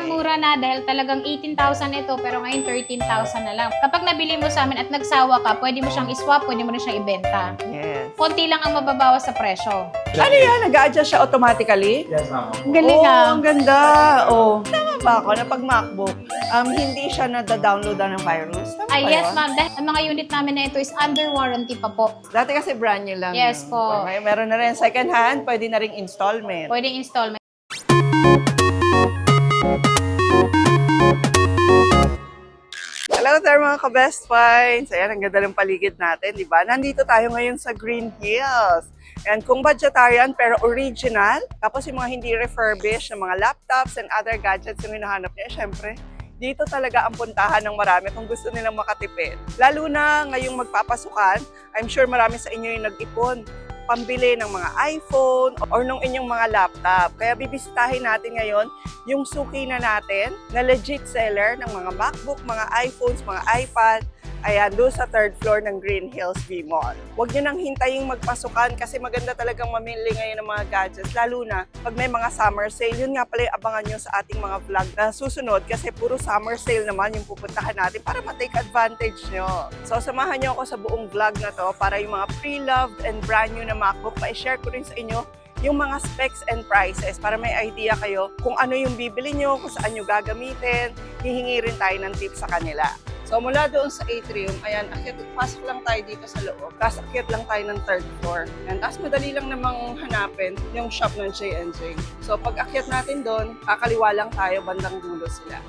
Sobrang mura na dahil talagang 18,000 ito pero ngayon 13,000 na lang. Kapag nabili mo sa amin at nagsawa ka, pwede mo siyang iswap, pwede mo na siyang ibenta. Yes. Konti lang ang mababawas sa presyo. Ano yan? Nag-a-adjust siya automatically? Yes, ma'am. Ang galing Ang ganda. Tama ba ako na pag MacBook, hindi siya nada-downloadan ng virus? Tama Ay, ba yes yun? ma'am. Dahil ang mga unit namin na ito is under warranty pa po. Dati kasi brand new lang. Yes yun. po. Meron na rin second hand, pwede na rin installment. Pwedeng installment. Hello there mga ka-best finds! Ayan, ang ganda ng paligid natin, di ba? Nandito tayo ngayon sa Green Hills. And kung budgetarian pero original, tapos yung mga hindi refurbished na mga laptops and other gadgets yung hinahanap niya, syempre, dito talaga ang puntahan ng marami kung gusto nilang makatipid. Lalo na ngayong magpapasukan, I'm sure marami sa inyo yung nag-ipon pambili ng mga iPhone or nung inyong mga laptop. Kaya bibisitahin natin ngayon yung suki na natin na legit seller ng mga MacBook, mga iPhones, mga iPad. Ayan, doon sa third floor ng Green Hills V-Mall. Huwag nyo nang hintaying magpasukan kasi maganda talagang mamili ngayon ng mga gadgets, lalo na pag may mga summer sale. Yun nga pala yung abangan nyo sa ating mga vlog na susunod kasi puro summer sale naman yung pupuntahan natin para ma-take advantage nyo. So, samahan nyo ako sa buong vlog na to para yung mga pre-loved and brand new na MacBook, ma-share ko rin sa inyo yung mga specs and prices para may idea kayo kung ano yung bibili nyo, kung saan nyo gagamitin, hihingi rin tayo ng tips sa kanila. So mula doon sa atrium, ayan, pasok lang tayo dito sa loob. Tapos akyat lang tayo ng third floor. Ayan, tapos madali lang namang hanapin yung shop ng J&J. So pag akyat natin doon, kakaliwa lang tayo, bandang dulo sila.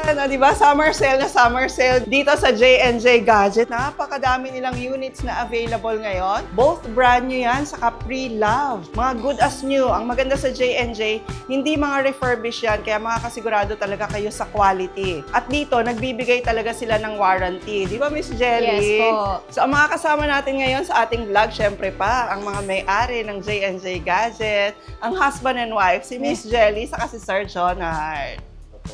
Di ba? Summer sale na summer sale dito sa J&J Gadget. Napakadami nilang units na available ngayon. Both brand new yan, saka pre-love. Mga good as new. Ang maganda sa J&J, hindi mga refurbished yan, kaya makakasigurado talaga kayo sa quality. At dito, nagbibigay talaga sila ng warranty. Di ba, Miss Jelly? Yes po. So, ang mga kasama natin ngayon sa ating vlog, syempre pa, ang mga may-ari ng J&J Gadget, ang husband and wife, si Miss Jelly, saka si Sir Jonard.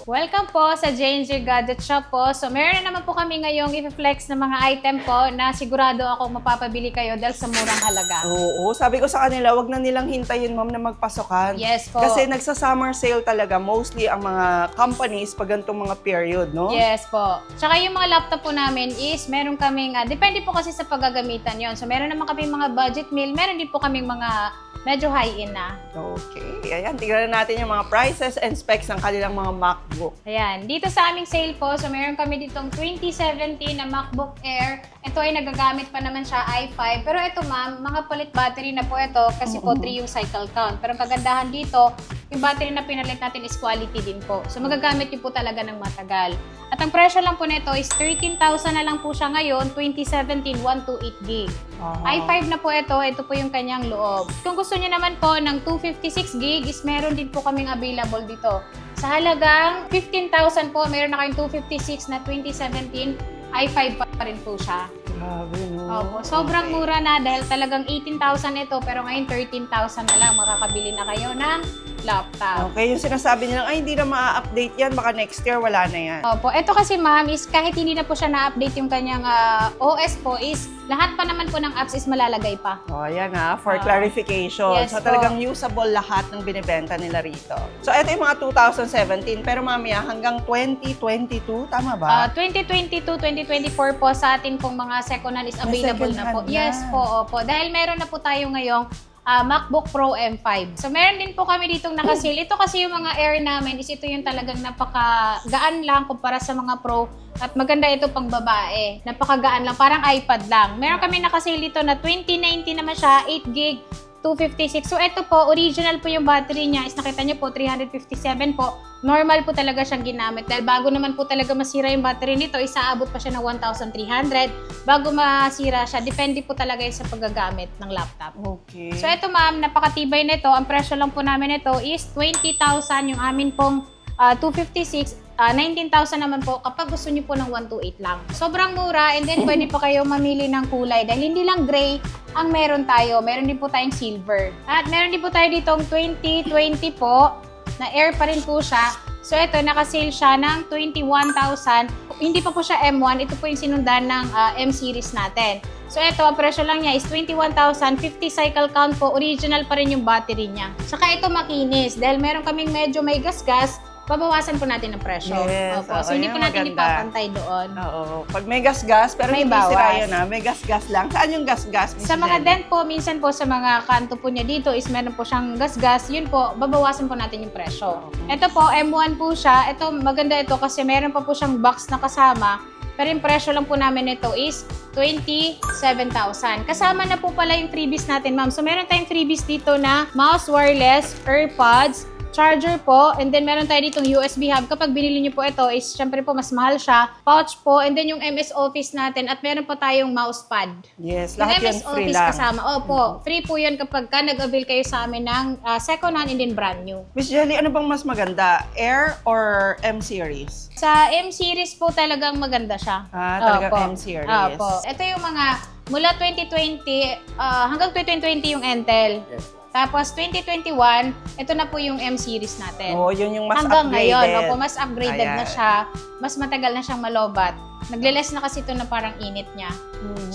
Welcome po sa J&J Gadget Shop po. So, meron na naman po kami ngayong i-flex na mga item po na sigurado ako mapapabili kayo dahil sa murang halaga. Oo, sabi ko sa kanila, wag na nilang hintayin, ma'am, na magpasukan. Yes po. Kasi nagsa-summer sale talaga, mostly ang mga companies pag ganitong mga period, no? Yes po. Tsaka yung mga laptop po namin is meron kaming, depende po kasi sa paggagamitan yon. So, meron naman kami mga budget meal, meron din po kaming mga medyo high-end na. Okay, ayan, tignan natin yung mga prices and specs ng kanilang mga MacBook. Ayan, dito sa aming sale po, so meron kami ditong 2017 na MacBook Air. Ito ay nagagamit pa naman siya i5. Pero ito ma'am, mga palit battery na po ito kasi po 3 yung cycle count. Pero ang kagandahan dito, yung battery na pinalit natin is quality din po. So magagamit niyo po talaga ng matagal. At ang presyo lang po nito is 13,000 na lang po siya ngayon, 2017, 128 gig. i5 na po ito po yung kanyang loob. Kung gusto niyo naman po ng 256 gig is meron din po kaming available dito. Sa halagang 15,000 po, meron na kayong 256 na 2017, i5 pa rin po siya. Grabe, no? Opo, sobrang mura na dahil talagang 18,000 ito pero ngayon 13,000 na lang makakabili na kayo ng laptop. Okay, yung sinasabi nilang, ay, hindi na ma-update yan, baka next year wala na yan. Opo, ito kasi ma'am is kahit hindi na po siya na-update yung kanyang OS po is lahat pa naman po ng apps is malalagay pa. Oh, ayan for clarification. Yes So po. talagang usable lahat ng binibenta nila rito. So ito yung mga 2017, pero mamaya hanggang 2022, tama ba? 2022, 2024 po sa atin pong mga second hand is available second na po. hand na. Yes po, opo. Dahil meron na po tayo ngayong MacBook Pro M5. So, meron din po kami ditong nakasale. Ito kasi yung mga Air namin is ito yung talagang napakagaan lang kumpara sa mga Pro. At maganda ito pang babae. Napakagaan lang. Parang iPad lang. Meron kami nakasale dito na 2019 naman siya, 8 gig, 256. So, ito po, original po yung battery niya. Is nakita niyo po, 357 po. Normal po talaga siyang ginamit. Dahil bago naman po talaga masira yung battery nito, isaabot pa siya ng 1,300. Bago masira siya, depende po talaga sa paggagamit ng laptop. Okay. So, ito ma'am, napakatibay nito. Ang presyo lang po namin ito is 20,000 yung amin pong 256. 19,000 naman po kapag gusto niyo po ng 128 lang. Sobrang mura and then pwede pa kayo mamili ng kulay dahil hindi lang gray ang meron tayo. Meron din po tayong silver. At meron din po tayo ditong 2020 po na Air pa rin po siya. So ito, nakasale siya ng 21,000. Hindi pa po siya M1. Ito po yung sinundan ng M series natin. So ito, ang presyo lang niya is 21,000. 50 cycle count po. Original pa rin yung battery niya. Saka ito makinis. Dahil meron kaming medyo may gas-gas, babawasan po natin ang presyo. Yes, Opo. So, oo, hindi yun po natin maganda. ipapantay doon. Oo. Pag may gas-gas, pero May hindi bawas. sira yun may gas-gas lang. Saan yung gas-gas? Miss Sa mga Jenny? dent po, minsan po sa mga kanto po niya dito is meron po siyang gas-gas. Yun po, babawasan po natin yung presyo. Ito po, M1 po siya. Ito, maganda ito kasi meron pa po siyang box na kasama. Pero yung presyo lang po namin nito is 27,000. Kasama na po pala yung freebies natin, ma'am. So, meron tayong freebies dito na mouse, wireless, AirPods, charger po, and then meron tayo ditong USB hub. Kapag binili niyo po ito, is syempre po mas mahal siya. Pouch po, and then yung MS Office natin, at meron pa tayong mousepad. Yes, Yung lahat yun MS free Office lang. kasama. Opo, free po yun kapag ka nag-avail kayo sa amin ng second hand and then brand new. Miss Jelly, ano bang mas maganda? Air or M-Series? Sa M-Series po talagang maganda siya. Talagang Opo. M-Series. Opo. Ito yung mga mula 2020 hanggang 2020 yung Intel. Tapos 2021, ito na po yung M-Series natin. Yun yung mas Hanggang upgraded. ngayon, opo, mas upgraded na Ayan. siya. Mas matagal na siyang malobat. Nagle-less na kasi ito na parang init niya.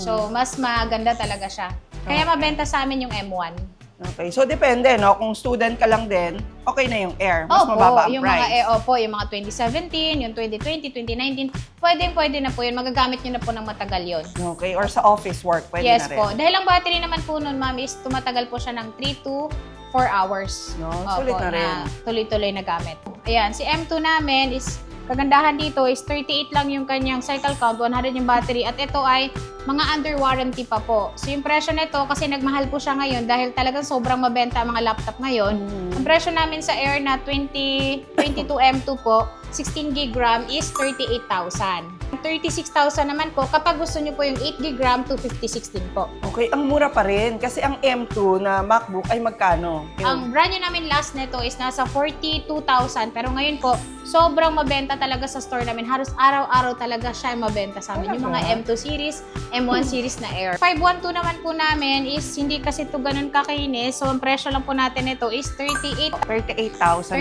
So, mas maganda talaga siya. Kaya mabenta sa amin yung M1. Okay, so depende, no? Kung student ka lang din, okay na yung Air. Mas Opo, mababa ang yung price. yung mga 2017, yung 2020, 2019, pwede na po yun. Magagamit nyo na po ng matagal yun. Okay, or sa office work, pwede Yes na rin. po. Dahil ang battery naman po nun, ma'am, is tumatagal po siya ng 3 to 4 hours. No, sulit na rin. Tuloy-tuloy na gamit. Ayan, si M2 namin is, kagandahan dito is 38 lang yung kanyang cycle count, 100 yung battery, at ito ay mga under warranty pa po. So yung presyo nito, kasi nagmahal po siya ngayon dahil talagang sobrang mabenta ang mga laptop ngayon. Ang presyo namin sa Air na 2022 M2 po, 16 gig RAM is 38,000. 36,000 naman po kapag gusto nyo po yung 8 gig RAM, 256 din po. Okay, ang mura pa rin. Kasi ang M2 na MacBook ay magkano? Ang brand new namin last nito is nasa 42,000, pero ngayon po, sobrang mabenta talaga sa store namin. Halos araw-araw talaga siya mabenta sa amin. Yung mga M2 series, M1 series na Air. 512 naman po namin is hindi kasi ito ganun kakainis. So, ang presyo lang po natin nito is 38,000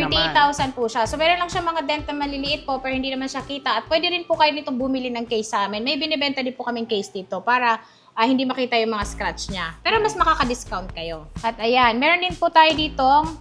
naman. 38,000 po siya. So, meron lang siya mga dent na maliliit po, pero hindi naman siya kita. At pwede rin po kayo nitong bumili ng case sa amin. May binibenta din po kaming case dito para hindi makita yung mga scratch niya. Pero mas makaka-discount kayo. At ayan, meron din po tayo ditong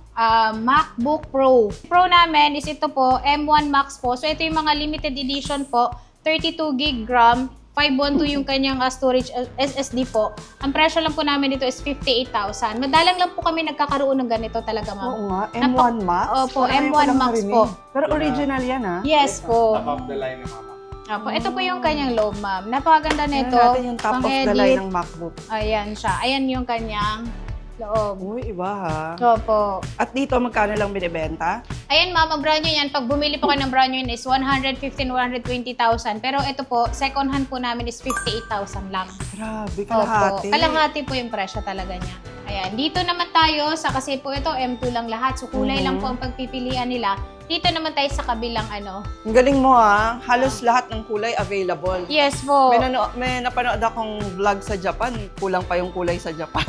MacBook Pro. Pro namin is ito po, M1 Max po. So, ito yung mga limited edition po, 32 gig RAM, 512 yung kanyang storage SSD po. Ang presyo lang po namin dito is 58,000. Madalang lang po kami nagkakaroon ng ganito talaga, ma'am. Oo nga, M1 Max? Opo, Parang M1 ko lang Max narinig. po. Pero original yan, ha? Yes po. Top of the line ng mama. Opo, ito po yung kanyang loob, ma'am. Napakaganda Tingnan nito. natin yung top of the line Pang-edit. ng MacBook. Ayan siya. Ayan yung kanyang loob. Uy, iba ha. Opo. At dito, magkano lang binibenta? Ayan, ma'am, ang brand new yan. Pag bumili po kayo ng brand new yun is 115,000, 120,000. Pero ito po, second hand po namin is 58,000 lang. Grabe, Opo. kalahati. Kalahati po yung presyo talaga niya. Ayan, dito naman tayo sa kasi po ito M2 lang lahat. So kulay lang po ang pagpipilian nila. Dito naman tayo sa kabilang Ang galing mo ha. Halos lahat ng kulay available. Yes po. May napanood akong vlog sa Japan. Kulang pa yung kulay sa Japan.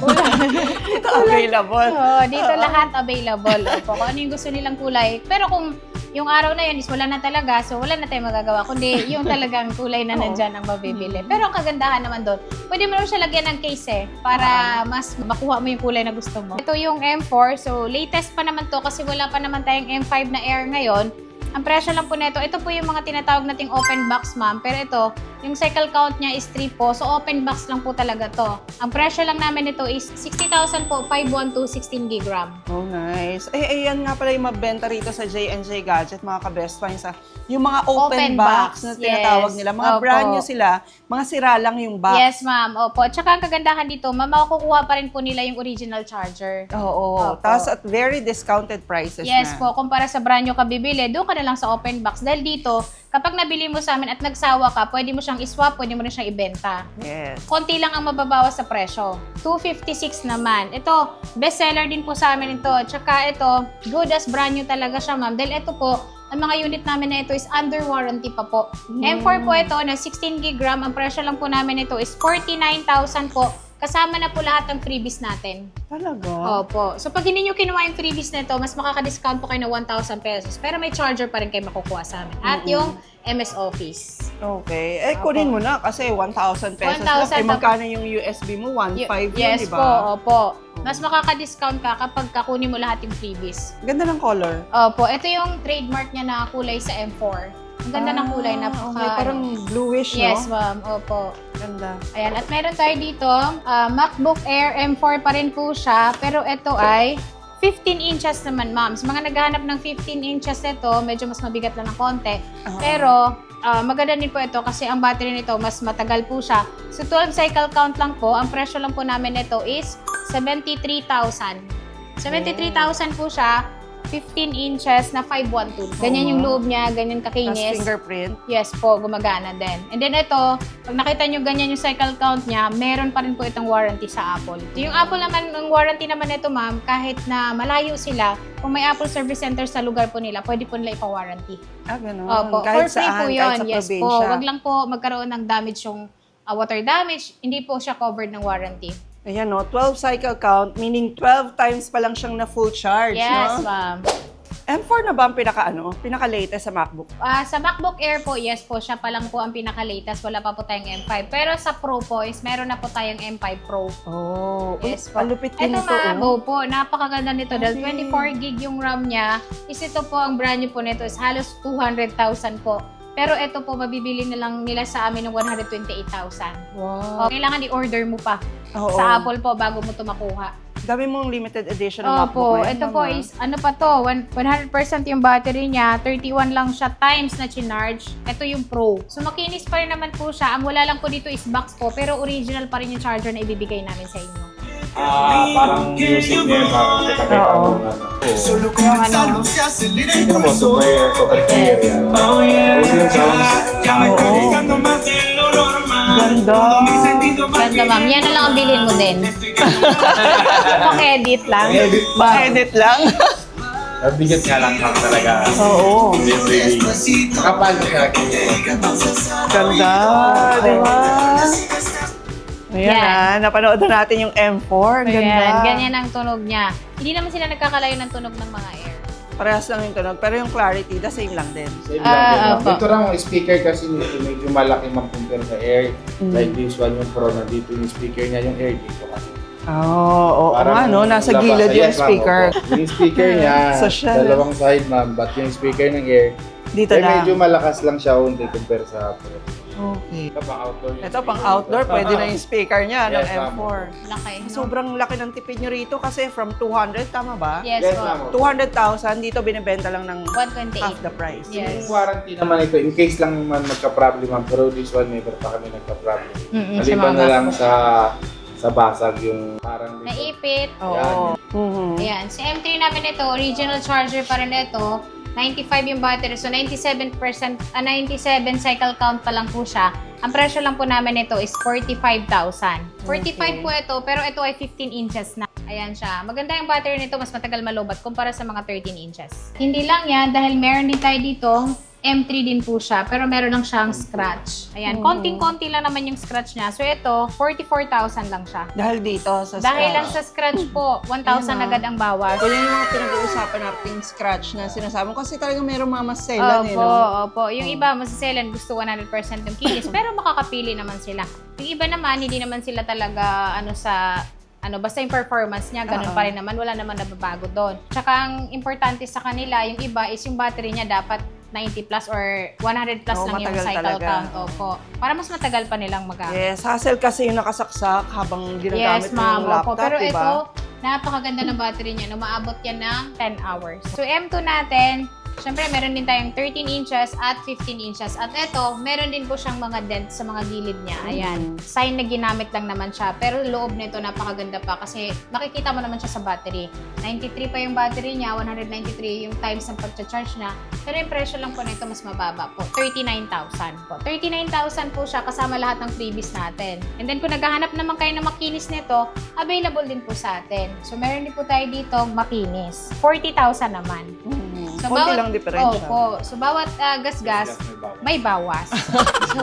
Ito available. Dito lahat available. Opo, kung ano yung gusto nilang kulay. Pero kung yung araw na yun is wala na talaga, so wala na tayong magagawa. Kundi yung talagang kulay na nandyan ang mabibili. Pero ang kagandahan naman doon, pwede mo naman siya lagyan ng case para mas makuha mo yung kulay na gusto mo. Ito yung M4, so latest pa naman to kasi wala pa naman tayong M5 na Air ngayon. Ang presyo lang po nito, ito po yung mga tinatawag nating open box, ma'am. Pero ito, yung cycle count niya is 3 po. So, open box lang po talaga to. Ang presyo lang namin nito is 60,000 po, 512, 16 gig RAM. Oh, nice. Ayan nga pala yung mabenta rito sa J&J Gadget, mga ka-best finds. Yung mga open Open box box, na tinatawag yes. nila. Mga Opo. brand new sila, mga sira lang yung box. Yes, ma'am. Opo. Tsaka ang kagandahan dito, ma'am, makukuha pa rin po nila yung original charger. Oo. Opo. Tapos at very discounted prices Yes na. po, kumpara sa brand new ka bibili, doon ka na lang sa open box. Dahil dito, kapag nabili mo sa amin at nagsawa ka, pwede mo siyang iswap, pwede mo rin siyang ibenta. Yes. Konti lang ang mababawas sa presyo. 256 naman. Ito, best seller din po sa amin ito. Tsaka ito, good as brand new talaga siya, ma'am. Dahil ito po, ang mga unit namin na ito is under warranty pa po. M4 po ito na 16 gig RAM. Ang presyo lang po namin ito is 49,000 po. Kasama na po lahat ng freebies natin. Talaga? Opo. So, pag hindi nyo kinuha yung freebies nito, mas makaka-discount po kayo ng 1,000 pesos. Pero may charger pa rin kayo makukuha sa amin. At yung MS Office. Okay. Kunin mo na kasi 1,000 pesos 1,000 lang. lang. Magkano yung USB mo? 1.5 yun, Yes di ba? po, opo. Mas makaka-discount ka kapag kakunin mo lahat yung freebies. Ganda ng color. Opo, ito yung trademark niya na kulay sa M4. Ang ganda ng kulay, Okay, parang bluish, Yes, no? ma'am. Opo. Ganda. Ayan, at meron tayo dito, MacBook Air M4 pa rin po siya, pero ito ay 15 inches naman, ma'am. Sa mga naghahanap ng 15 inches nito, medyo mas mabigat lang ng konti. Pero, maganda din po ito kasi ang battery nito mas matagal po siya. So, 12 cycle count lang po. Ang presyo lang po namin nito is 73,000. 73,000 po siya. 15 inches na 512. Ganyan yung loob niya, ganyan Tapos kakinis. fingerprint. Yes po, gumagana din. And then ito, pag nakita nyo ganyan yung cycle count niya, meron pa rin po itong warranty sa Apple. Yung Apple naman, ang warranty naman ito ma'am, kahit na malayo sila, kung may Apple Service Center sa lugar po nila, pwede po nila ipa-warranty. Ganun. Opo, Kahit for free saan, po kahit yun. sa Yes po, probinsya. wag lang po magkaroon ng damage yung water damage, hindi po siya covered ng warranty. Ayan, no? 12 cycle count, meaning 12 times pa lang siyang na full charge, Yes, no? ma'am. M4 na ba ang pinaka-latest sa MacBook? Sa MacBook Air po, yes po, siya pa lang po ang pinaka-latest. Wala pa po tayong M5. Pero sa Pro po, is meron na po tayong M5 Pro. Oh, Yes po. palupit din Ito ito. ma'am, po, napakaganda nito. Dahil Okay. 24 gig yung RAM niya, is ito po, ang brand new po nito is halos 200,000 po. Pero ito po, mabibili na lang nila sa amin ng 128,000. Wow. Kailangan i-order mo pa Oo. sa Apple po bago mo ito makuha. Dami mong limited edition ng MacBook Opo, ngayon, ito po mama. is, ano pa to, 100% yung battery niya, 31 lang siya times na chinarge. Ito yung Pro. So makinis pa rin naman po siya. Ang wala lang po dito is box po, pero original pa rin yung charger na ibibigay namin sa inyo. Parang music niya, parang Oo. Yung ano, Tingnan mo, super clear yan. Yung sounds. Ganda. ganda ma'am. Yan na lang ang bilhin mo din. Pang-edit lang. Ma-edit lang. Bigat nga lang lang talaga. Oo. Really. Kapal siya. Ganda, di ba? Ayan Yan. napanood na natin yung M4. Ang Ganda. Ayan, ganyan ang tunog niya. Hindi naman sila nagkakalayo ng tunog ng mga Air. Parehas lang yung tunog, pero yung clarity, the same lang din. Same lang din. opo. Ito lang yung speaker kasi medyo malaki mag-compare sa Air. Like this one, yung Pro, nandito yung speaker niya, yung Air dito kasi. Oo, nga, no? Nasa labas. gilid yung Yes, ma'am, speaker. opo. Yung speaker niya, Social. dalawang side ma'am, but yung speaker ng Air, Dito medyo lang. malakas lang siya unti compare sa Pro. Okay. Ito pang outdoor. yung Ito pang speaker. outdoor, pwede na yung speaker niya ng Yes, ma'am. M4. Laki. No? Sobrang laki ng tipid nyo rito kasi from 200, tama ba? Yes, Yes, po. ma'am. 200,000, dito binibenta lang ng 128. half the price. Yes. Yung warranty naman ito, in case lang man magka-problem ma'am, pero this one never pa kami nagka-problem. Maliban na lang sa basag yung parang Naipit. Oo. Mhm. Ayan. Si M3 namin ito, original charger pa rin ito. 95 yung battery. So, 97% 97 cycle count pa lang po siya. Ang presyo lang po namin ito is 45,000. 45 po ito, pero ito ay 15 inches na. Ayan siya. Maganda yung battery nito, mas matagal malobat kumpara sa mga 13 inches. Hindi lang yan, dahil meron din tayo ditong M3 din po siya, pero meron lang siyang scratch. Ayan, konting-konti lang naman yung scratch niya. So, ito, 44,000 lang siya. Dahil dito sa Dahil lang scratch. sa scratch po, 1,000 agad ang bawas. Kung yun yung mga pinag-uusapan natin scratch na sinasabi mo. Kasi talagang mayroong mga maselan eh, Opo, no? opo. Yung iba, masaselan, gusto 100% yung kinis, pero makakapili naman sila. Yung iba naman, hindi naman sila talaga, basta yung performance niya, ganun pa rin naman, wala naman nababago doon. Tsaka ang importante sa kanila, yung iba is yung battery niya dapat 90 plus or 100 plus Oo, lang yung matagal cycle talaga. count. Opo. Para mas matagal pa nilang magamit. Yes, hassle kasi yung nakasaksak habang ginagamit Yes, mo ma'am. yung Opo. laptop, Pero diba? ito, napakaganda ng battery niya. Umaabot yan ng 10 hours. So, M2 natin, syempre, meron din tayong 13 inches at 15 inches. At ito, meron din po siyang mga dents sa mga gilid niya. Ayan. Sign na ginamit lang naman siya. Pero loob nito, napakaganda pa kasi makikita mo naman siya sa battery. 93 pa yung battery niya, 193 yung times ng pag-charge niya. Pero yung presyo lang po nito mas mababa po. 39,000 po. 39,000 po siya kasama lahat ng freebies natin. And then kung naghahanap naman kayo ng makinis nito, available din po sa atin. So meron din po tayo dito makinis. 40,000 naman. So, Konti lang diferensya. Opo. So, bawat gasgas, may bawas.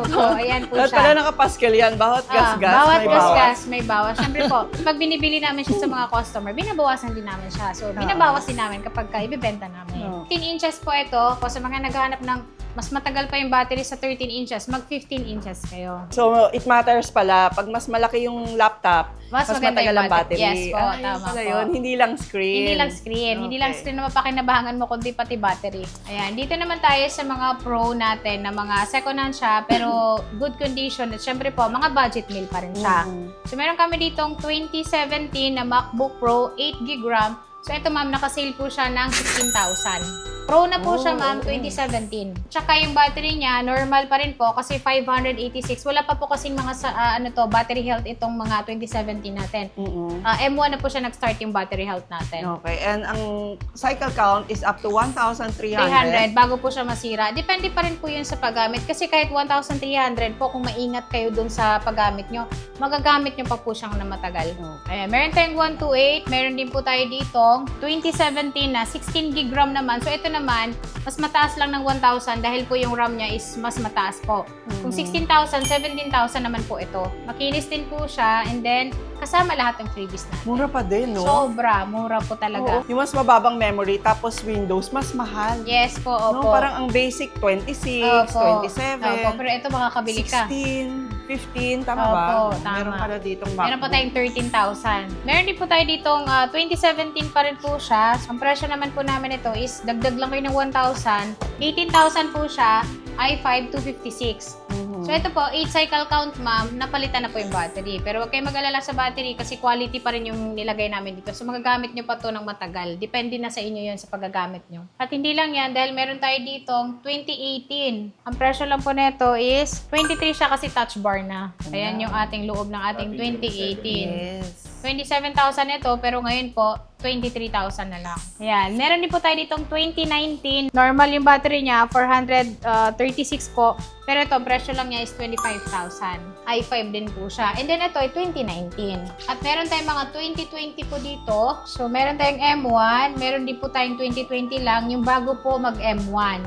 So, ayan po Dapat siya. pala naka-Pascal yan. Bawat gas-gas, Bawat may bawas. gasgas, may bawas. Siyempre po, pag binibili namin siya sa mga customer, binabawasan din namin siya. So, binabawas din namin kapag ibibenta namin. 15 inches po ito. Po, sa mga naghahanap ng mas matagal pa yung battery sa 13 inches, mag 15 inches kayo. So, it matters pala. Pag mas malaki yung laptop, Mas mas maganda matagal yung ang battery. Yes po, Ah, yun tama pala po. yun. Hindi lang screen. Hindi lang screen. Hindi lang Okay. screen na mapakinabangan mo, kundi pati battery. Ayan. Dito naman tayo sa mga pro natin na mga second hand siya, pero good condition. At syempre po, mga budget meal pa rin siya. So, meron kami ditong 2017 na MacBook Pro 8GB RAM. So, ito ma'am, nakasale po siya ng 16,000. Pro na po siya ma'am, 2017. Tsaka yung battery niya, normal pa rin po kasi 586. Wala pa po kasing mga battery health itong mga 2017 natin. M1 na po siya nag-start yung battery health natin. Okay. And ang cycle count is up to 1,300. 300 bago po siya masira. Depende pa rin po yun sa paggamit. Kasi kahit 1,300 po, kung maingat kayo dun sa paggamit nyo, magagamit nyo pa po siyang na matagal. Ayan, meron tayong 128. Meron din po tayo dito 2017 na 16GB RAM naman. So, ito naman, mas mataas lang ng 1,000 dahil po yung RAM niya is mas mataas po. Kung 16,000, 17,000 naman po ito. Makinis din po siya and then kasama lahat ng freebies natin. Mura pa din, no? Sobra, mura po talaga. Oo. Yung mas mababang memory, tapos Windows, mas mahal. Yes po, opo. No, parang ang basic, 26, Opo. 27, Opo, pero ito makakabili ka. 16, 15, tama Opo, ba? tama. Meron pala ditong MacBook. Meron pa tayong 13,000. Meron din po tayo ditong 2017 pa rin po siya. Ang presyo naman po namin ito is dagdag lang kayo ng 1,000. 18,000 po siya, i5 256. So ito po, 8 cycle count ma'am, napalitan na po yung battery. Pero huwag kayong mag-alala sa battery kasi quality pa rin yung nilagay namin dito. So magagamit nyo pa to ng matagal. Depende na sa inyo yun sa paggagamit nyo. At hindi lang yan, dahil meron tayo ditong 2018. Ang presyo lang po nito is 23 siya kasi touch bar na. Ayan yung ating loob ng ating 2018. Yes. 27,000 ito, pero ngayon po, 23,000 na lang. Ayan. Meron din po tayo ditong 2019. Normal yung battery niya, 436 po. Pero ito, presyo lang niya is 25,000. i5 din po siya. And then ito ay 2019. At meron tayong mga 2020 po dito. So, meron tayong M1. Meron din po tayong 2020 lang. Yung bago po mag-M1.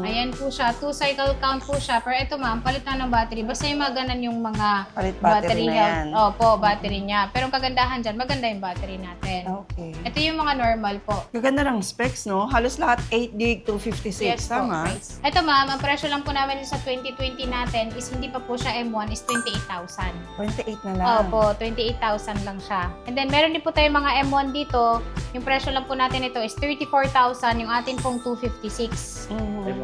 Ayan po siya. 2 cycle count po siya. Pero ito ma'am, palit na ng battery. Basta yung maganan yung mga Palit battery na yan. Opo, battery niya. Pero ang kagandahan dyan, maganda yung battery natin. Okay. Ito yung mga normal po. Gaganda ng specs, no? Halos lahat 8GB to 56, po, tama? guys. Ito ma'am, ang presyo lang po namin sa 2020 natin is hindi pa po siya M1, is 28,000. 28 na lang. Opo, 28,000 lang siya. And then meron din po tayong mga M1 dito. Yung presyo lang po natin ito is 34,000, yung atin pong 256.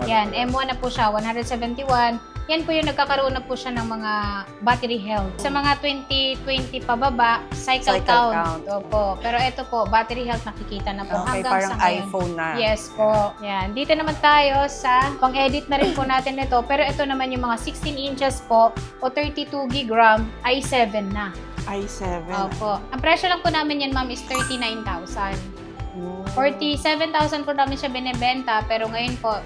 Yan, M1 na po siya, 171. Yan po yung nagkakaroon na po siya ng mga battery health. Sa mga 2020 pababa, cycle count. Opo. Pero ito po, battery health nakikita na po Okay, hanggang parang sa ngayon. iPhone na. Yes po. Yan. Dito naman tayo sa pang-edit na rin po natin ito. Pero ito naman yung mga 16 inches po o 32GB RAM, i7 na. i7. Opo. Ang presyo lang po namin yan, ma'am, is 39,000. 47,000 po namin siya binebenta, pero ngayon po,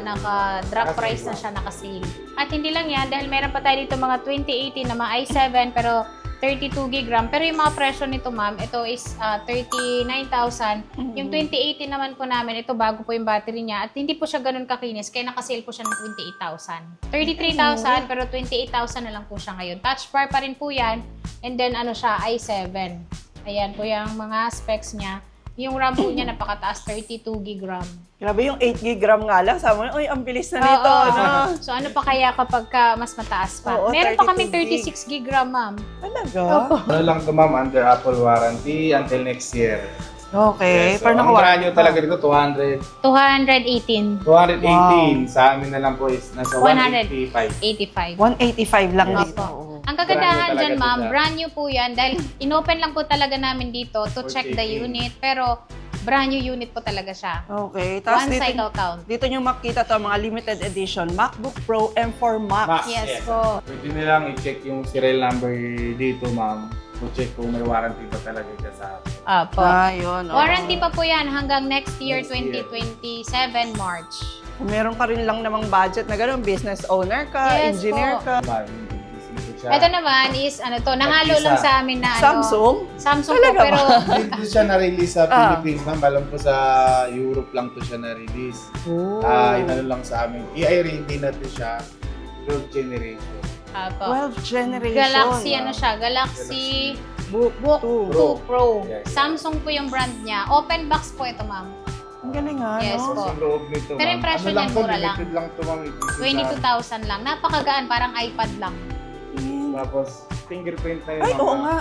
naka-drop price na siya, naka-sale. At hindi lang yan, dahil meron pa tayo dito mga 2018 na mga i7, pero 32GB RAM. Pero yung mga presyo nito, ma'am, ito is 39,000. Yung 2018 naman po namin, ito bago po yung battery niya. At hindi po siya ganun kakinis, kaya naka-sale po siya ng 28,000. 33,000, pero 28,000 na lang po siya ngayon. Touch bar pa rin po yan. And then, ano siya, i7. Ayan po yung mga specs niya. Yung RAM po niya napakataas, 32GB RAM. Grabe yung 8GB RAM nga lang. Sabi mo, uy, ang bilis na nito, Oo. no? So ano pa kaya kapag mas mataas pa? Oo, Meron pa kami 32 36GB RAM, ma'am. Talaga? Ano lang to ma'am, under Apple warranty until next year. Okay. Yes, so, Pero ang brand talaga dito, 200. 218. 218. Sa amin na lang po is nasa 185. 85. 185 lang Opo. dito. Ang kagandahan Brand new dyan, talaga ma'am, dito. brand new po yan dahil inopen lang po talaga namin dito to For check the checking. unit. Pero brand new unit po talaga siya. Okay. Tapos One dito, cycle count. dito nyo makita to mga limited edition MacBook Pro M4 Max. Max. Yes Yes. po. Pwede nilang i-check yung serial number dito ma'am. To check kung may warranty ba talaga siya sa atin. Opo. Yun. Warranty pa po yan hanggang next year, Next year. 2027 March. Kung meron ka rin lang namang budget na gano'n, business owner ka, Yes engineer po. ka. Diba? Dito siya. Ito naman is, ano to, nahalo Nag-isa. lang sa amin na ano. Samsung? Samsung Talaga po, pero Dito siya na-release sa Philippines ma'am. Alam ko sa Europe lang to siya na-release. Oh. Inano lang sa amin. I-ready na to siya. 12th generation. Apo. 12th generation. Galaxy, ano siya, Galaxy Book Book 2. 2 Pro. Yes. Samsung po yung brand niya. Open box po ito, ma'am. Ang galing nga, Yes no? po. Sa loob nito, Pero yung presyo ano lang niyan, po, mura lang. limited lang to, ma'am. 22,000 lang. Napakagaan, parang iPad lang. Tapos, fingerprint na yun. Ay, oo nga.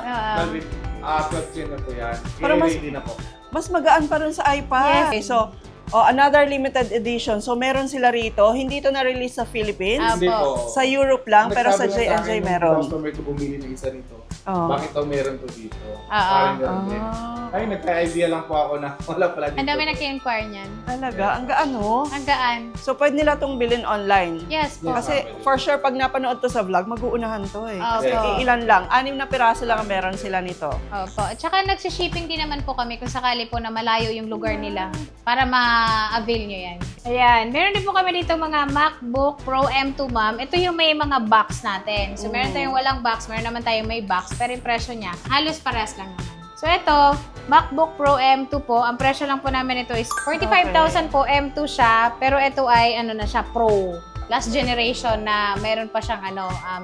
Plug in na po yan. Para mas- I-ready na po. Mas magaan pa rin sa iPad. Yes. Okay, so, another limited edition. So, meron sila rito. Hindi ito na-release sa Philippines. Hindi Opo. po. Sa Europe lang, pero sa Nagsabi lang J&J akin nung meron. customer ko bumili ng isa nito. Oh. Bakit daw meron to dito? Ah, Parang ganun din. Ah, Ay, nagka-idea lang po ako na wala pala dito. Ang dami nag-inquire niyan. talaga. Ang gaan, no? Ang gaan. So, pwede nila itong bilhin online. Yes po. Kasi, for sure, pag napanood to sa vlog, mag-uunahan to eh. Kasi Opo. ilan lang. 6 na piraso lang ang meron sila nito. Opo. At saka nagsishipping din naman po kami kung sakali po na malayo yung lugar nila para ma-avail nyo yan. Ayan. Meron din po kami dito mga MacBook Pro M2, ma'am. Ito yung may mga box natin. So, meron tayong walang box. Meron naman tayong may box. Pero yung presyo niya, halos parehas lang naman. So, ito, MacBook Pro M2 po. Ang presyo lang po namin ito is 45,000 po. M2 siya. Pero ito ay, ano na siya, Pro. Last generation na meron pa siyang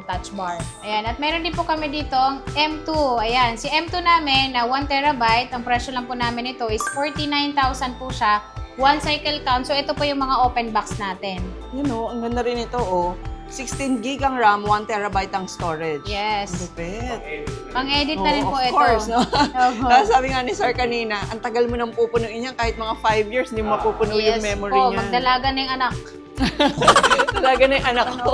touch bar. Ayan. At meron din po kami dito M2. Ayan. Si M2 namin na 1 terabyte, ang presyo lang po namin ito is 49,000 po siya. 1 cycle count. So, ito po yung mga open box natin. Yun o, ang ganda rin ito oh. 16 gig ang RAM, 1 terabyte ang storage. Yes. Lupit. Pang-edit na rin po of ito. course, no? Opo. Kaya sabi nga ni Sir kanina, ang tagal mo nang pupunuin yan, kahit mga 5 years, hindi mo mapupuno yung memory po, niyan. magdalaga na yung anak. Talaga na yung anak ko.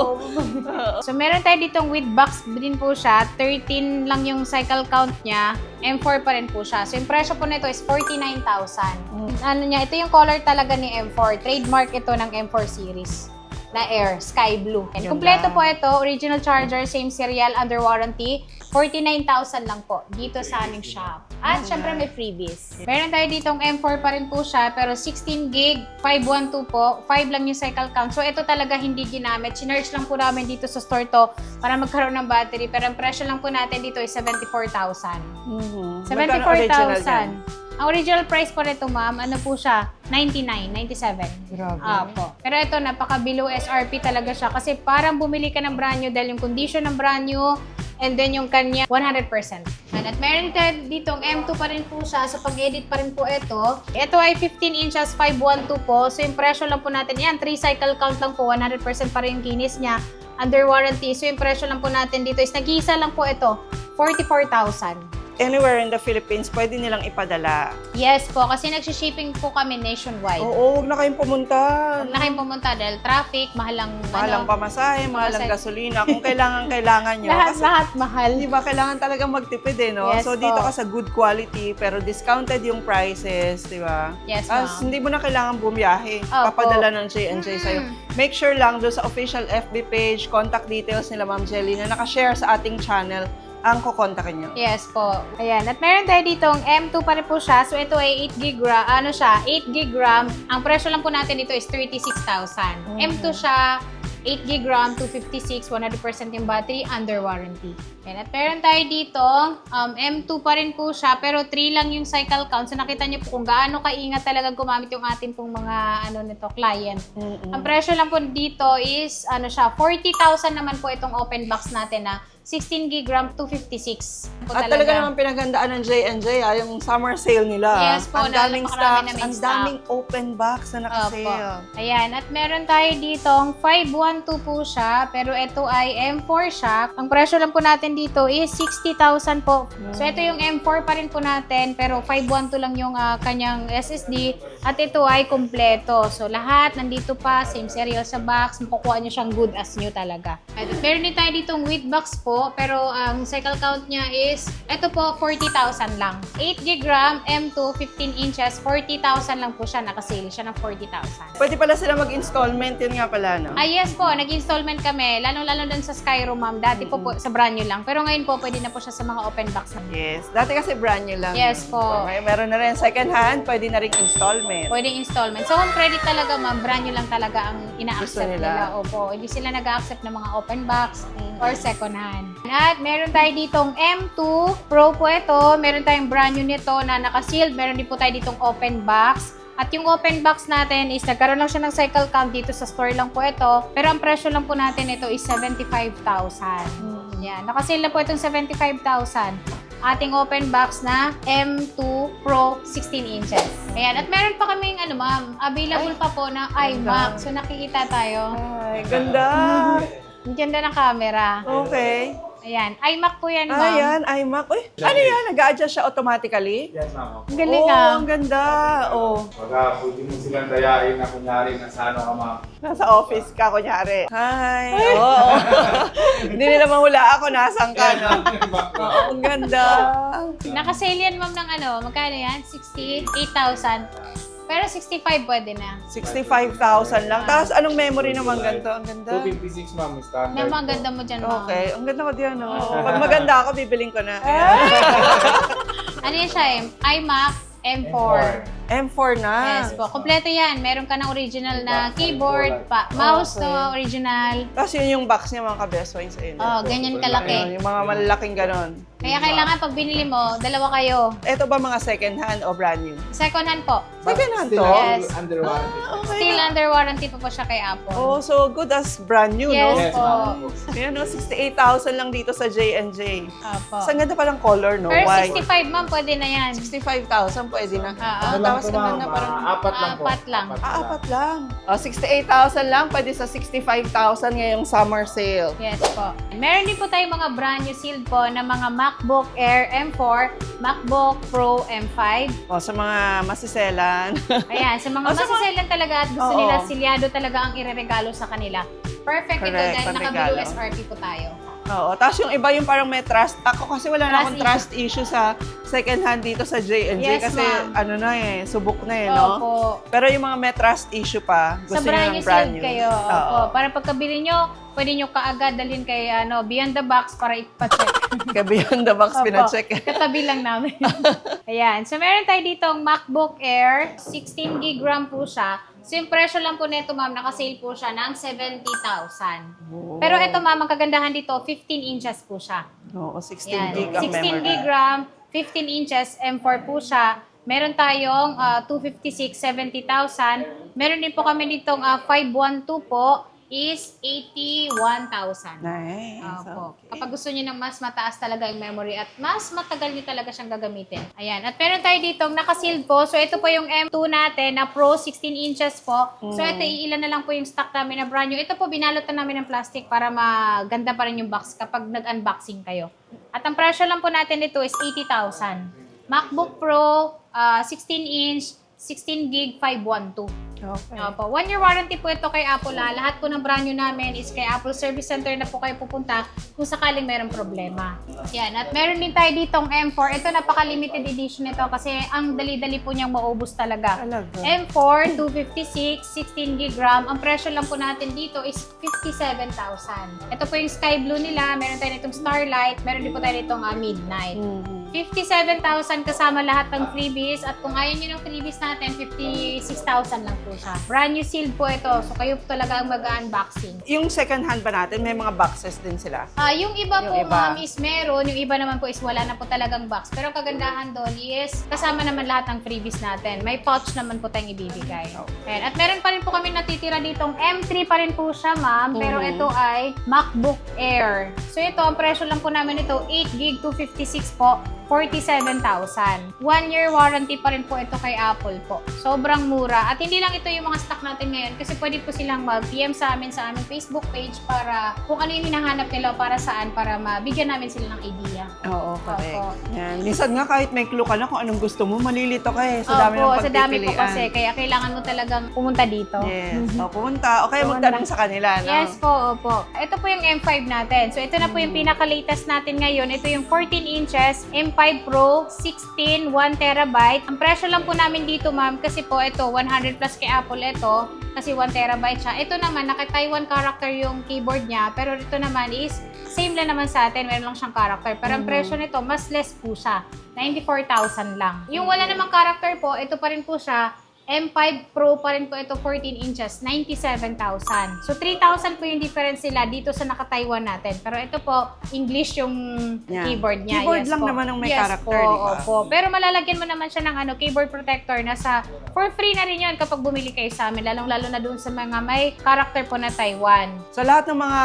So, meron tayo ditong with box din po siya. 13 lang yung cycle count niya. M4 pa rin po siya. So, yung presyo po nito is 49,000. Ano niya, ito yung color talaga ni M4. Trademark ito ng M4 series na Air, Sky Blue. And Ganda. kumpleto po ito, original charger, same serial, under warranty. 49,000 lang po dito sa aming shop. At syempre may freebies. Meron tayo ditong M4 pa rin po siya, pero 16 gig, 512 po. 5 lang yung cycle count. So ito talaga hindi ginamit. Chinerge lang po namin dito sa store to para magkaroon ng battery. Pero ang presyo lang po natin dito is 74,000. Mhm. Magkano original yan? 74,000. Ang original price po nito, ma'am, ano po siya? 97. Grabe. Apo. Pero ito, napaka below SRP talaga siya kasi parang bumili ka ng brand new dahil yung condition ng brand new and then yung kanya 100%. At meron tayo ditong M2 pa rin po siya. So pag-edit pa rin po ito. Ito ay 15 inches, 512 po. So yung presyo lang po natin yan, 3 cycle count lang po, 100% pa rin yung kinis niya. Under warranty. So yung presyo lang po natin dito is nag-iisa lang po ito, 44,000. Anywhere in the Philippines, pwede nilang ipadala. Yes po, kasi nagsishipping po kami nationwide. Oo, huwag na kayong pumunta. Huwag na kayong pumunta dahil traffic, mahalang Mahalang pamasahe, mahalang gasolina. Kung kailangan nyo. lahat, Kasi, lahat mahal. di ba, kailangan talaga magtipid eh, no? Yes So, po. dito ka sa good quality, pero discounted yung prices, di ba? Yes, As ma'am. hindi mo na kailangan bumiyahe. Opo. Papadala ng J&J sa'yo. Make sure lang doon sa official FB page, contact details nila Ma'am Jelly na nakashare sa ating channel ang kukontakin nyo. Yes po. Ayan. At meron tayo ditong M2 pa rin po siya. So, ito ay 8 gig RAM. Ano siya? 8 gig RAM. Ang presyo lang po natin dito is 36,000. M2 siya. 8 gig RAM, 256, 100% yung battery, under warranty. Ayan. At meron tayo dito, M2 pa rin po siya, pero 3 lang yung cycle count. So, nakita niyo po kung gaano kaingat talagang gumamit yung ating pong mga, client. Ang presyo lang po dito is, siya, 40,000 naman po itong open box natin na 16 gig RAM, 256. Po At talaga naman pinaghandaan ng J&J, yung summer sale nila. Yes po, ang daming napakarami stocks, naming ang stock. daming open box na nakasale. Opo. Ayan, at meron tayo ditong 512 po siya, pero ito ay M4 siya. Ang presyo lang po natin dito is 60,000 po. So ito yung M4 pa rin po natin, pero 512 lang yung kanyang SSD. At ito ay kompleto. So lahat nandito pa, same serial sa box, makukuha nyo siyang good as new talaga. At meron din tayo ditong with box po, pero ang cycle count niya is, ito po, 40,000 lang. 8 gig RAM, M2, 15 inches, 40,000 lang po siya. Nakasale siya ng 40,000. Pwede pala sila mag-installment, yun nga pala, no? Yes po, nag-installment kami. Lalo-lalo dun sa Skyro, ma'am. Dati po sa brand new lang. Pero ngayon po, pwede na po siya sa mga open box na. Yes. Dati kasi brand new lang. Yes po. May meron na rin second hand, pwede na rin installment. Pwede installment. So, home credit talaga, ma'am. Brand new lang talaga ang Gusto ina-accept nila. nila. Opo. Hindi sila nag-accept ng mga open box or second hand. At meron tayo ditong M2 Pro po ito. Meron tayong brand new nito na naka-sealed. Meron din po tayo ditong open box. At yung open box natin is nagkaroon lang siya ng cycle count dito sa store lang po ito. Pero ang presyo lang po natin ito is 75,000. Yan. Naka-sale na po itong 75,000. ating open box na M2 Pro 16 inches. Ayan, at meron pa kaming ma'am, available pa po na iMac. So nakikita tayo. Ay, ganda. Ang ganda ng camera. Okay. Ayan, iMac po yan, ma'am. Ayan, iMac. Uy, ano yan? Nag-a-adjust siya automatically? Yes, ma'am. Ang galing Ang ganda. Oh. Baga, pwede mo silang dayain na kunyari nasa ano ka, ma'am. Nasa office ka, kunyari. Hi. Oo. Hindi nila mahula ako, nasan ka, no? Oo, ang ganda. Naka-sale yan, ma'am, ng magkano yan? 68,000. Pero 65 pwede na. 65,000 lang. Tapos, anong memory naman ganito? Ang ganda. 256, ma'am, standard. Ma'am, ang ganda mo dyan, ma'am. Okay. Ang ganda ko diyan, no? Pag maganda ako, bibiling ko na. Ano yan siya iMac M4. M4 na. Yes po. Kompleto yan. Meron ka ng original na keyboard, mouse Okay. to original. Tapos yun yung box niya, mga ka-best wine sa inyo. Oh, ganyan Ayun, kalaki. yung mga malalaking ganon. Kaya kailangan pag binili mo, dalawa kayo. Ito ba mga second hand o brand new? Second hand po. Second hand Still to? Yes. under warranty. Okay. Still under warranty pa po siya kay Apple. Oh, so good as brand new, no? Yes. Yes, ma'am. Ayan, no? 68,000 lang dito sa J&J. Opo. Sa ganda palang color, no? Pero White. 65 ma'am, pwede na yan. 65,000 pwede na. Ah, Ano lang Tapos to, ang ma'am? ganda parang... Apat lang po. Apat lang. Apat lang. Oh, 68,000 lang, pwede sa 65,000 ngayong summer sale. Yes po. Meron din po tayong mga brand new sealed po na mga MacBook Air M4, MacBook Pro M5. Oh, sa mga masiselan. Ayan, sa mga Oh, sa mga- masiselan talaga at gusto Oo. nila silyado talaga ang ireregalo sa kanila. Perfect ito Correct, dahil panregalo. naka-blue SRP po tayo. Oo, tapos yung iba yung parang may trust. Ako kasi wala na akong trust issue sa second hand dito sa J&J Yes, kasi ma'am. ano na subok na no? Opo. Pero yung mga may trust issue pa, gusto Sa nyo brand ng new brand sealed new. kayo. Oo. Opo. Para pagkabili nyo, pwede nyo kaagad dalhin kay Beyond the Box para ipacheck. Kaya beyond the box, Opo. pinacheck. Katabi lang namin. Ayan. So, meron tayo ditong MacBook Air. 16 gig RAM po siya. So, yung presyo lang po nito, ma'am, nakasale po siya ng 70,000. Pero ito, ma'am, ang kagandahan dito, 15 inches po siya. Oo, 16 Yan. gig ang 16 memory. gig RAM, 15 inches, M4 po siya. Meron tayong 256, 70,000. Meron din po kami ditong 512 po is 81,000. Nice. Opo. Okay. Kapag gusto niyo ng mas mataas talaga yung memory at mas matagal niyo talaga siyang gagamitin. Ayan. At meron tayo ditong naka-sealed po. So, ito po yung M2 natin na Pro 16 inches po. So, ito iilan na lang po yung stock namin na brand new. Ito po, binalot na namin ng plastic para maganda pa rin yung box kapag nag-unboxing kayo. At ang presyo lang po natin dito is 80,000. MacBook Pro, 16 inch, 16 gig, 512. Okay. Opo. 1 year warranty po ito kay Apple. Lahat po ng brand new namin is kay Apple Service Center na po kayo pupunta kung sakaling mayroong problema. Yan. At meron din tayo ditong M4. Ito napaka-limited edition nito kasi ang dali-dali po niyang maubos talaga. Talaga. M4, 256, 16 gig RAM. Ang presyo lang po natin dito is 57,000. Ito po yung sky blue nila. Meron tayo nitong Starlight. Meron din po tayo nitong Midnight. 57,000 kasama lahat ng freebies. At kung ayaw nyo ng freebies natin, 56,000 lang po siya. Brand new sealed po ito. So kayo po talaga ang mag-unboxing. Yung second hand ba natin, may mga boxes din sila? Yung iba Yung po, iba. ma'am, is meron. Yung iba naman po is wala na po talagang box. Pero kagandahan doon is kasama naman lahat ng freebies natin. May pouch naman po tayong ibibigay. Ayan. At meron pa rin po kami natitira ditong M3 pa rin po siya, ma'am. Pero ito ay MacBook Air. So ito, ang presyo lang po namin ito, 8 gig 256 po. 47,000. 1 year warranty pa rin po ito kay Apple po. Sobrang mura. At hindi lang ito yung mga stock natin ngayon kasi pwede po silang mag-PM sa amin sa aming Facebook page para kung ano yung hinahanap nila para saan para mabigyan namin sila ng idea. Oo, correct. Opo. Yan. Minsan nga kahit may clue ka na kung anong gusto mo, malilito ka sa dami ng Opo, sa dami po pagpipilian. kasi. Kaya kailangan mo talagang pumunta dito. Yes. O, pumunta. O kaya magtanong sa kanila, no? Yes po, opo. Ito po yung M5 natin. So, ito na po yung pinaka-latest natin ngayon. Ito yung 14 inches, M5 Pro, 16, 1 terabyte. Ang presyo lang po namin dito, ma'am, kasi po ito, 100 plus kay Apple ito, kasi 1 terabyte siya. Ito naman, naka-Taiwan character yung keyboard niya, pero ito naman is, same lang naman sa atin, meron lang siyang character. Pero ang presyo nito, mas less po siya. 94,000 lang. Yung wala namang character po, ito pa rin po siya, M5 Pro pa rin po ito, 14 inches, 97,000. So, 3,000 po yung difference nila dito sa naka-Taiwan natin. Pero ito po, English yung Yan. keyboard niya. Keyboard Yes lang po. naman ang may Yes character, po, di ba? opo. Pero malalagyan mo naman siya ng keyboard protector na for free na rin yun kapag bumili kayo sa amin. Lalong-lalo na dun sa mga may character po na Taiwan. So lahat ng mga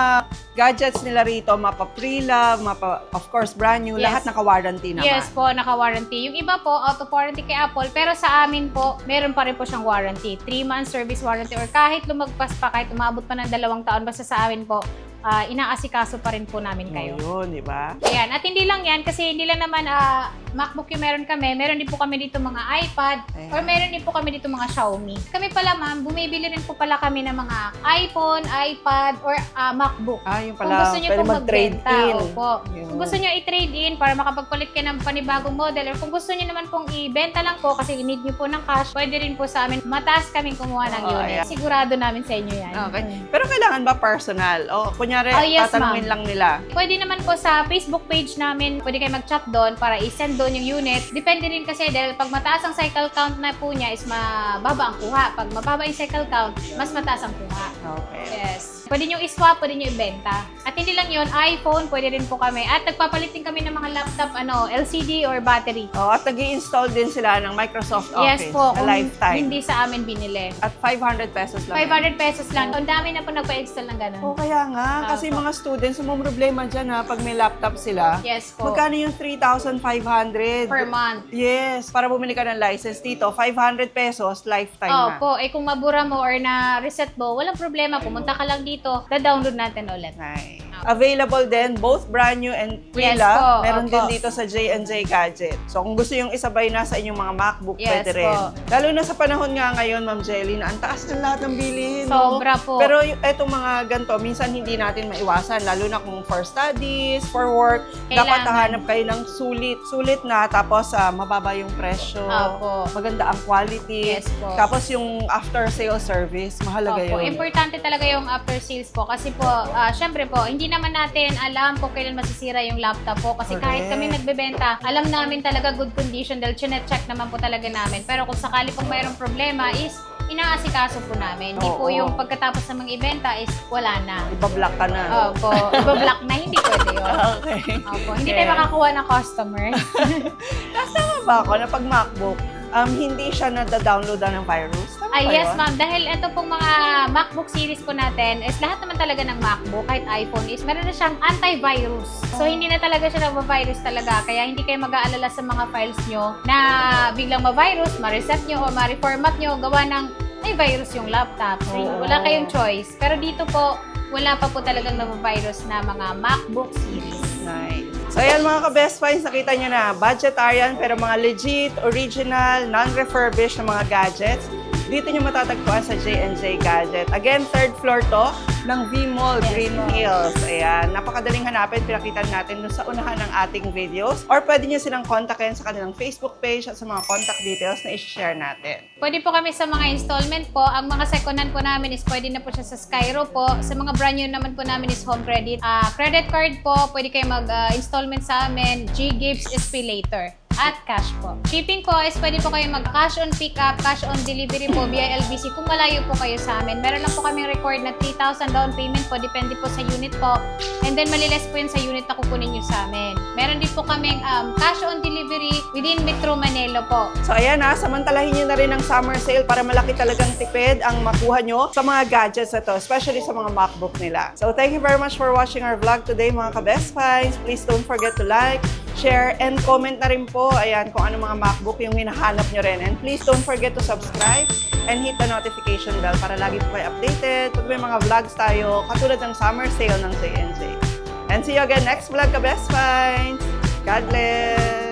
gadgets nila rito, mapa pre-love, mapa, of course, brand new, Yes. lahat naka-warranty naman. Yes po, naka-warranty. Yung iba po, out of warranty kay Apple, pero sa amin po, meron pa rin po siyang warranty. 3 months service warranty or kahit lumagpas pa, kahit umabot pa ng 2 taon, basta sa amin po, inaasikaso pa rin po namin kayo. Yun, di ba? Ayan. At hindi lang yan, kasi hindi lang naman MacBook yung meron kami. Meron din po kami dito mga iPad Ayan. or meron din po kami dito mga Xiaomi. Kami pala ma'am, bumibili rin po pala kami ng mga iPhone, iPad, or MacBook. Yung Kung pala, gusto nyo pwede pong mag-trade magbenta, in. opo. Yun. Kung gusto nyo i-trade in para makapagpalit kayo ng panibagong model or kung gusto nyo naman pong i-benta lang po kasi need nyo po ng cash, pwede rin po sa amin. Mataas kaming kumuha ng Oo, unit. ayan. Sigurado namin sa inyo yan. Okay. Pero kailangan ba personal? O, kunyari, Oh, yes, tatanungin lang nila. Pwede naman po sa Facebook page namin, pwede kayo mag-chat doon para i-send doon yung unit. Depende rin kasi dahil pag mataas ang cycle count na po niya is mababa ang kuha. Pag mababa yung cycle count, mas mataas ang kuha. Okay. Yes. Pwede nyo i-swap, pwede nyo i-benta. At hindi lang yun, iPhone, pwede rin po kami. At nagpapalit din kami ng mga laptop, LCD or battery. At nag-i-install din sila ng Microsoft Office Yes po, na kung lifetime. hindi sa amin binili. At 500 pesos lang. 500 pesos lang. Ang dami na po nagpa-install ng ganun. O kaya nga, kasi Opo. mga students, may problema dyan pag may laptop sila. Yes po. Magkano yung 3,500? Per month. Yes, para bumili ka ng license dito, 500 pesos, lifetime na. Opo, kung mabura mo or na-reset mo, walang problema. Pumunta ka lang dito, da-download natin ulit. Nice. Available din, both brand new and Yes pre-love. po, Meron opo. din dito sa J&J Gadget. So, kung gusto yung isabay na sa inyong mga MacBook, Yes pwede rin. po. Lalo na sa panahon nga ngayon, Ma'am Jelly, na ang taas ng lahat ng bilihin. no? Sobra po. Pero etong mga ganito, minsan hindi natin maiwasan. Lalo na kung for studies, for work, dapat Kailangan. hahanap kayo ng sulit. Sulit na, tapos mababa yung presyo. Opo. Maganda ang quality. Yes po. Tapos yung after-sale service, mahalaga Opo, yun. importante talaga yung after sales po kasi po, syempre po, hindi naman natin alam kung kailan masisira yung laptop po kasi kahit Correct. kami nagbebenta, alam namin talaga good condition dahil chinecheck naman po talaga namin. Pero kung sakali pong mayroong problema is inaasikaso po namin. Hindi po Oo. yung pagkatapos ng mga ibenta is wala na. Ibablock ka na. Opo, ibablock na, hindi pwede yun. Okay. Opo, hindi tayo makakuha ng customer. Tama ba ako na pag MacBook, hindi siya nada-downloadan ng virus? Tama ba Yes yun? ma'am, dahil ito pong mga MacBook series po natin is lahat naman talaga ng MacBook, kahit iPhone is meron na siyang antivirus. So hindi na talaga siya nag-virus talaga, kaya hindi kayo mag-aalala sa mga files nyo na biglang ma-virus, ma-reset nyo o ma-reformat nyo, gawa ng may virus yung laptop. So Oo. wala kayong choice. Pero dito po, wala pa po talagang nag-virus na mga MacBook series. Nice. So ayan mga ka-best finds, nakita nyo na, budgetarian pero mga legit, original, non-refurbished na mga gadgets. Dito nyo matatagpuan sa J&J Gadget. Again, third floor to ng V-Mall, Yes, Green po. Hills. Ayan, napakadaling hanapin, pinakita natin dun sa unahan ng ating videos. Or pwede nyo silang kontakin sa kanilang Facebook page at sa mga contact details na i-share natin. Pwede po kami sa mga installment po. Ang mga second-hand po namin is pwede na po siya sa Skyro po. Sa mga brand new naman po namin is home credit. Credit card po, pwede kayo mag-installment sa amin. G-Gives is pay later. At cash po. Shipping po is pwede po kayo mag-cash on pick-up, cash on delivery po via LBC kung malayo po kayo sa amin. Meron lang po kami record na 3,000 down payment po. Depende po sa unit po. And then maliles po yun sa unit na kukunin nyo sa amin. Meron din po kaming cash on delivery within Metro Manila po. So ayan samantalahin nyo na rin ang summer sale para malaki talagang tipid ang makuha nyo sa mga gadgets na to, especially sa mga MacBook nila. So thank you very much for watching our vlog today mga ka-best finds. Please don't forget to like, share, and comment na rin po ayan kung ano mga MacBook yung hinahanap nyo rin. And please don't forget to subscribe and hit the notification bell para lagi po kayo updated pag may mga vlogs tayo katulad ng summer sale ng J&J. And see you again next vlog ka-best finds. God bless!